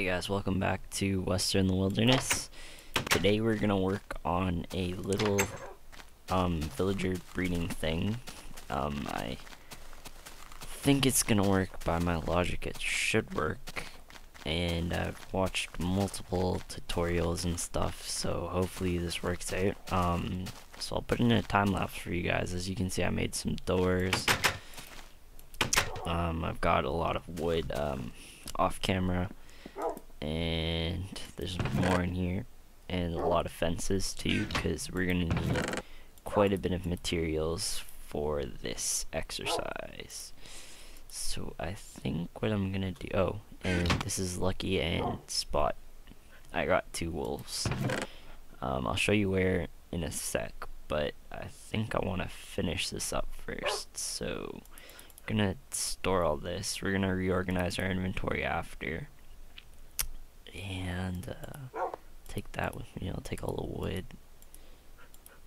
Hey guys, welcome back to Wuster in the Wilderness. Today we're gonna work on a little villager breeding thing. I think it's gonna work. By my logic, it should work. And I've watched multiple tutorials and stuff, so hopefully this works out. So I'll put in a time lapse for you guys. As you can see, I made some doors. I've got a lot of wood off camera, and there's more in here, and a lot of fences too, because we're gonna need quite a bit of materials for this exercise. So I think what I'm gonna do, and this is Lucky and Spot. I got 2 wolves. I'll show you where in a sec, but I think I want to finish this up first. So I'm gonna store all this. We're gonna reorganize our inventory after, and take that with me. I'll take all the wood,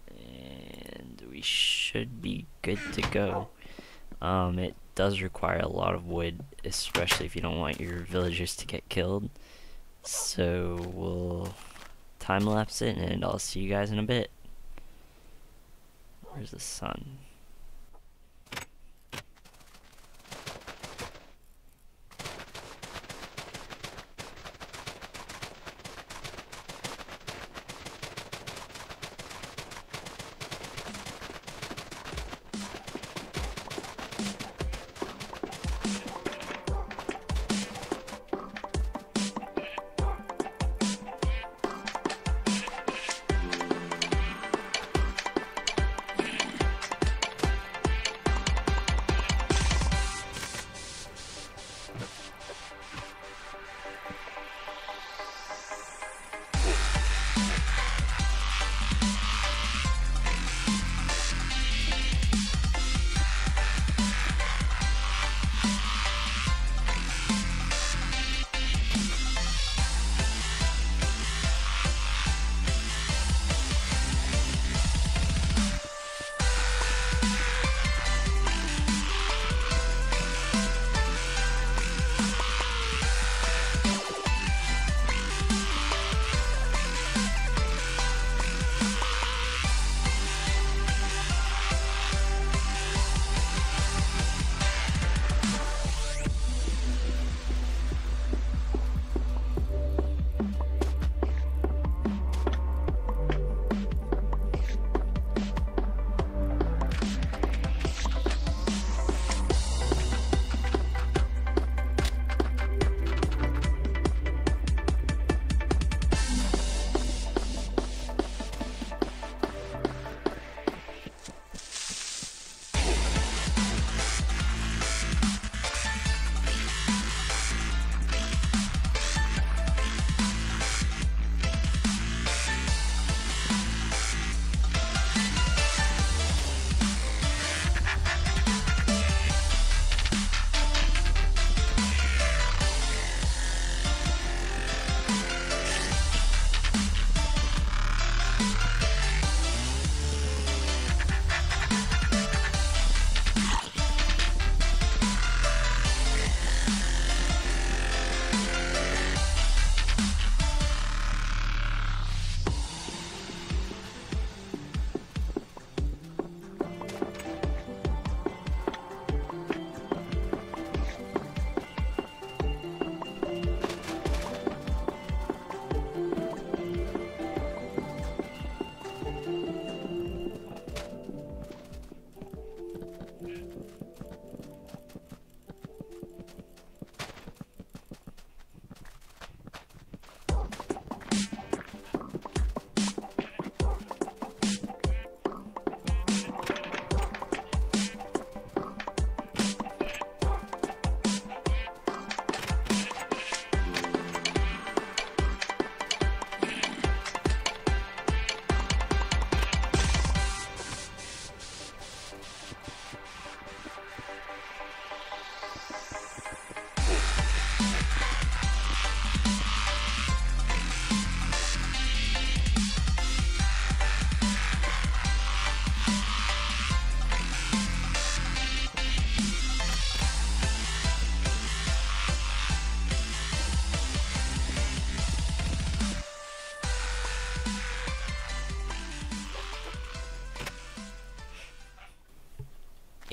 and we should be good to go. It does require a lot of wood, especially if you don't want your villagers to get killed. So we'll time lapse it, and I'll see you guys in a bit. Where's the sun?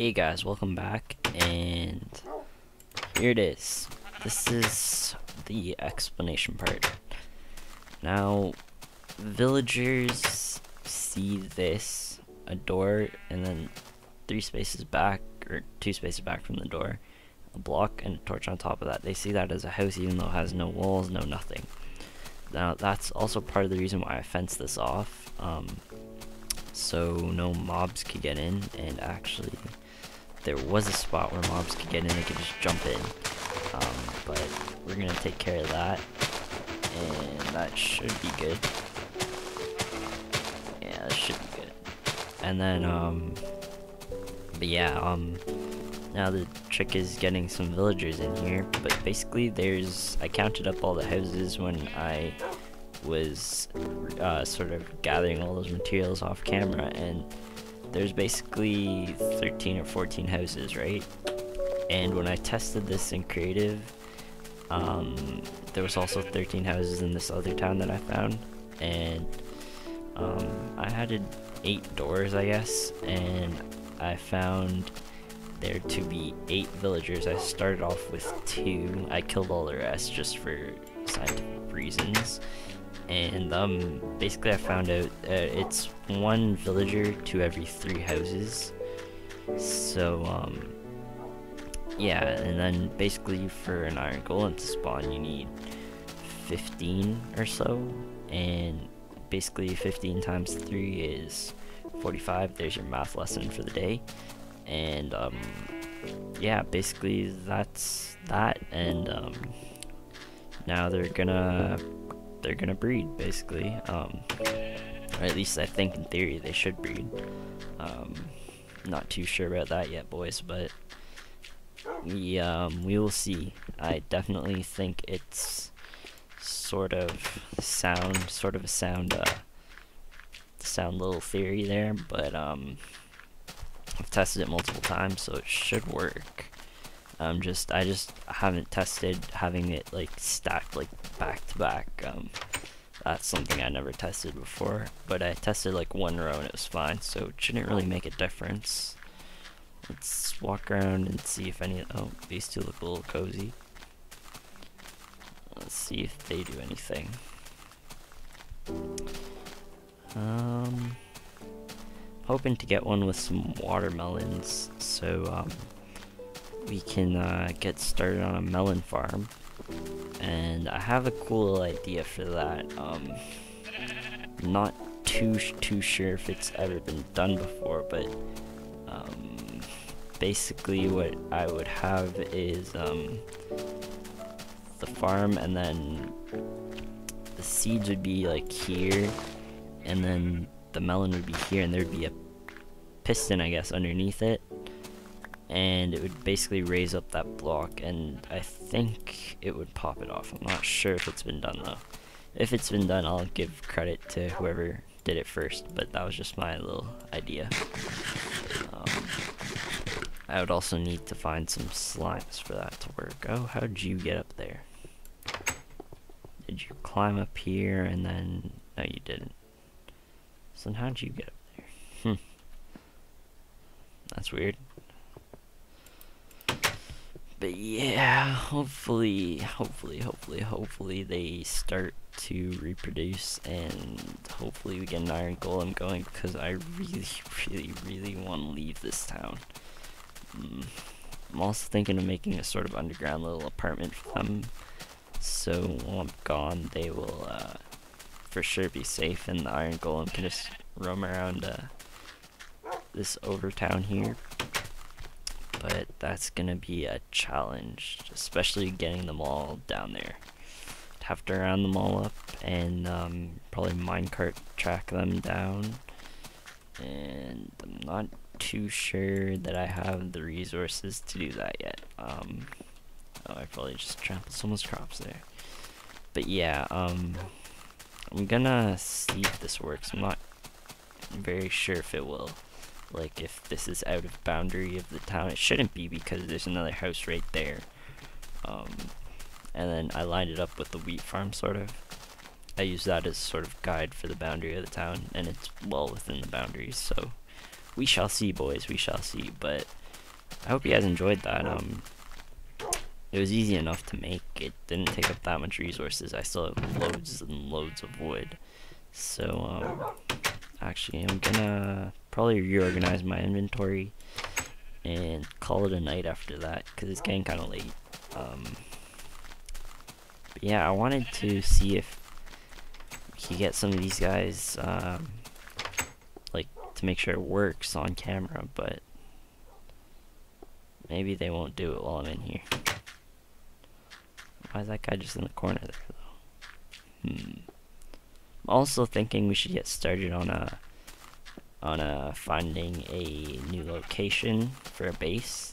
Hey guys, welcome back, and here it is. This is the explanation part. Now, villagers see this, a door, and then 3 spaces back, or 2 spaces back from the door, a block and a torch on top of that. They see that as a house even though it has no walls, no nothing. Now, that's also part of the reason why I fenced this off, so no mobs could get in, and actually there was a spot where mobs could get in, they could just jump in, but we're gonna take care of that, and that should be good. Yeah, that should be good. And then, but yeah, now the trick is getting some villagers in here, but basically I counted up all the houses when I was sort of gathering all those materials off camera, and there's basically 13 or 14 houses, right? And when I tested this in creative, there was also 13 houses in this other town that I found, and I added 8 doors, I guess, and I found there to be 8 villagers. I started off with 2. I killed all the rest just for scientific reasons. And basically I found out it's 1 villager to every 3 houses. So yeah, and then basically for an iron golem to spawn you need 15 or so, and basically 15 times 3 is 45. There's your math lesson for the day. And yeah, basically that's that, and now they're gonna breed, basically, or at least I think in theory they should breed. Not too sure about that yet, boys, but we will see. I definitely think it's sort of a sound little theory there, but I've tested it multiple times, so it should work. I just haven't tested having it like stacked like back to back. That's something I never tested before, but I tested like 1 row and it was fine, so it shouldn't really make a difference. Let's walk around and see if oh, these 2 look a little cozy. Let's see if they do anything. Hoping to get one with some watermelons, so we can get started on a melon farm, and I have a cool idea for that. Not too sure if it's ever been done before, but basically what I would have is the farm, and then the seeds would be like here, and then the melon would be here, and there'd be a piston, I guess, underneath it, and it would basically raise up that block, and I think it would pop it off. I'm not sure if it's been done though. If it's been done, I'll give credit to whoever did it first, but that was just my little idea. I would also need to find some slimes for that to work. Oh, how did you get up there? Did you climb up here and then... No, you didn't. So how did you get up there? That's weird. But yeah, hopefully they start to reproduce, and hopefully we get an iron golem going, because I really want to leave this town. I'm also thinking of making a sort of underground little apartment for them, so while I'm gone they will for sure be safe, and the iron golem can just roam around this over town here. But that's gonna be a challenge, especially getting them all down there. I'd have to round them all up and probably minecart track them down, and I'm not too sure that I have the resources to do that yet. Oh, I probably just trampled someone's crops there. But yeah, I'm gonna see if this works. I'm not very sure if it will. Like, if this is out of boundary of the town. It shouldn't be, because there's another house right there. And then I lined it up with the wheat farm, sort of. I use that as sort of guide for the boundary of the town, and it's well within the boundaries, so we shall see, boys, we shall see. But I hope you guys enjoyed that. It was easy enough to make. It didn't take up that much resources. I still have loads and loads of wood. So, actually, I'm gonna probably reorganize my inventory and call it a night after that, because it's getting kind of late. But yeah, I wanted to see if we could get some of these guys, like, to make sure it works on camera, but maybe they won't do it while I'm in here. Why is that guy just in the corner there, though? I'm also thinking we should get started on finding a new location for a base.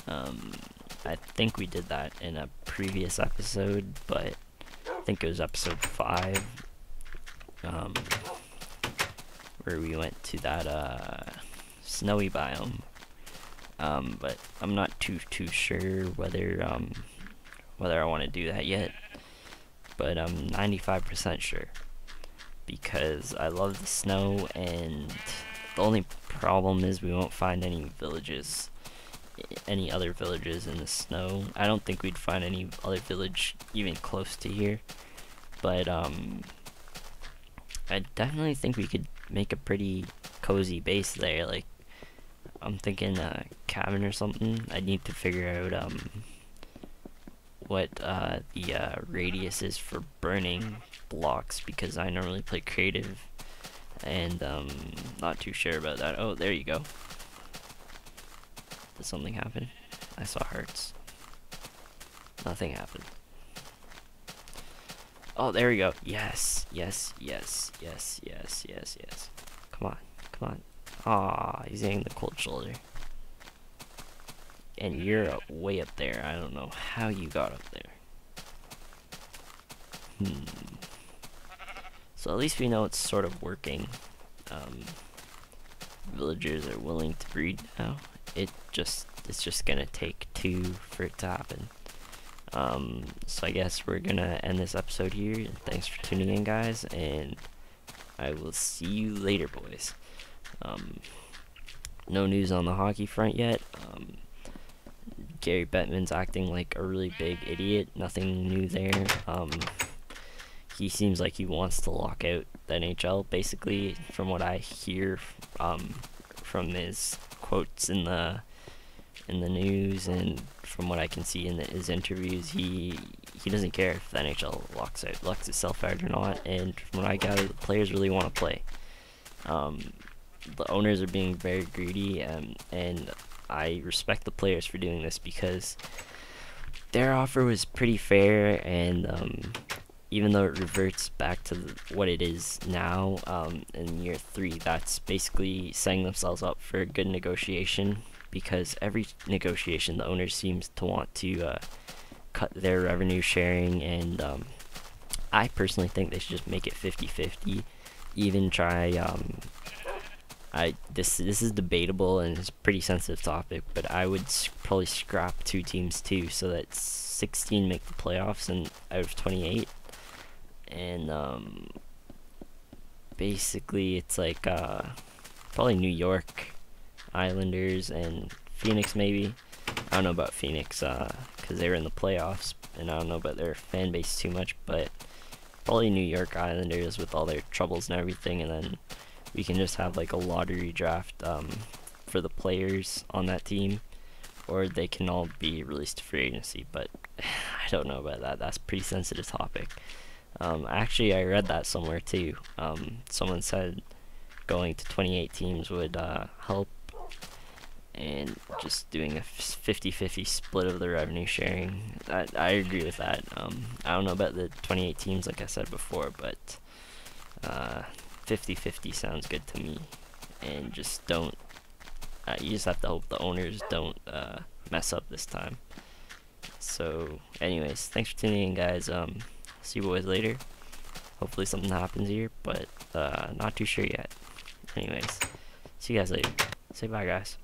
I think we did that in a previous episode, but I think it was episode 5, where we went to that snowy biome. But I'm not too sure whether I want to do that yet. But I'm 95% sure, because I love the snow, and the only problem is we won't find any other villages in the snow. I don't think we'd find any other village even close to here, but I definitely think we could make a pretty cozy base there. Like, I'm thinking a cabin or something. I need to figure out what the radius is for burning blocks, because I normally play creative, and not too sure about that. Oh, there you go. Did something happen? I saw hearts. Nothing happened. Oh, there we go. Yes, yes, yes, yes, yes, yes, yes. Come on, come on. Aw, he's getting the cold shoulder. And you're way up there. I don't know how you got up there. So at least we know it's sort of working. Villagers are willing to breed now. It's just gonna take 2 for it to happen. So I guess we're gonna end this episode here. Thanks for tuning in, guys, and I will see you later, boys. No news on the hockey front yet. Gary Bettman's acting like a really big idiot. Nothing new there. He seems like he wants to lock out the NHL, basically, from what I hear from his quotes in the news, and from what I can see in his interviews. He doesn't care if the NHL locks itself out or not, and from what I gather, the players really want to play. The owners are being very greedy, and I respect the players for doing this, because their offer was pretty fair, and even though it reverts back to what it is now, in year 3, that's basically setting themselves up for a good negotiation, because every negotiation the owners seems to want to cut their revenue sharing, and I personally think they should just make it 50-50. Even try this is debatable and it's a pretty sensitive topic, but I would probably scrap 2 teams too, so that 16 make the playoffs and out of 28. And basically it's like probably New York, Islanders, and Phoenix maybe. I don't know about Phoenix because they were in the playoffs, and I don't know about their fan base too much, but probably New York Islanders with all their troubles and everything, and then we can just have like a lottery draft for the players on that team, or they can all be released to free agency. But I don't know about that. That's a pretty sensitive topic. Actually, I read that somewhere too. Someone said going to 28 teams would help, and just doing a 50-50 split of the revenue sharing. I agree with that. I don't know about the 28 teams, like I said before, but 50-50 sounds good to me. And just don't, you just have to hope the owners don't mess up this time. So anyways, thanks for tuning in, guys. See you boys later. Hopefully something happens here, but not too sure yet. Anyways, see you guys later. Say bye, guys.